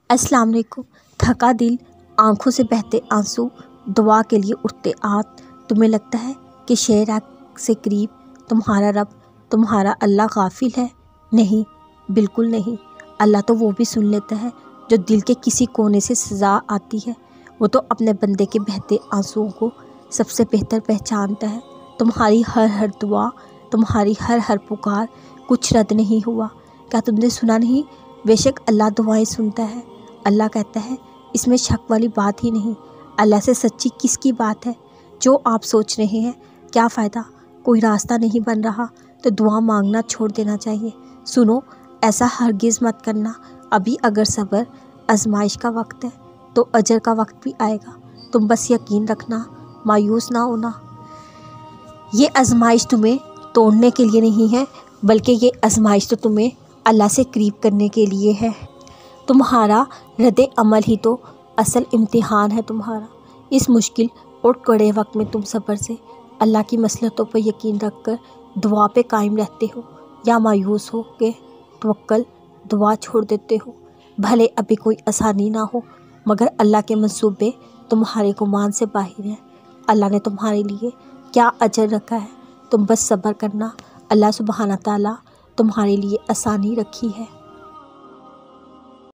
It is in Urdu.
السلام علیکم۔ تھکا دل، آنکھوں سے بہتے آنسو، دعا کے لیے اٹھتے ہاتھ۔ تمہیں لگتا ہے کہ شیر آگ سے قریب تمہارا رب، تمہارا اللہ غافل ہے؟ نہیں، بالکل نہیں۔ اللہ تو وہ بھی سن لیتا ہے جو دل کے کسی کونے سے سزا آتی ہے۔ وہ تو اپنے بندے کے بہتے آنسوؤں کو سب سے بہتر پہچانتا ہے۔ تمہاری ہر دعا، تمہاری ہر پکار کچھ رد نہیں ہوا۔ کیا تم نے سنا نہیں؟ بے شک اللہ دعائیں سنتا ہے۔ اللہ کہتا ہے اس میں شک والی بات ہی نہیں۔ اللہ سے سچی کس کی بات ہے؟ جو آپ سوچ رہے ہیں کیا فائدہ، کوئی راستہ نہیں بن رہا تو دعا مانگنا چھوڑ دینا چاہیے۔ سنو، ایسا ہرگز مت کرنا۔ ابھی اگر صبر آزمائش کا وقت ہے تو اجر کا وقت بھی آئے گا۔ تم بس یقین رکھنا، مایوس نہ ہونا۔ یہ آزمائش تمہیں توڑنے کے لیے نہیں ہے، بلکہ یہ آزمائش تو تمہیں اللہ سے قریب کرنے کے لیے ہے۔ تمہارا رد عمل ہی تو اصل امتحان ہے تمہارا۔ اس مشکل اور کڑے وقت میں تم صبر سے اللہ کی مصلحتوں پر یقین رکھ کر دعا پہ قائم رہتے ہو، یا مایوس ہو کے توکل دعا چھوڑ دیتے ہو۔ بھلے ابھی کوئی آسانی نہ ہو، مگر اللہ کے منصوبے تمہارے گمان سے باہر ہیں۔ اللہ نے تمہارے لیے کیا اجر رکھا ہے، تم بس صبر کرنا۔ اللہ سبحانہ تعالیٰ تمہارے لیے آسانی رکھی ہے۔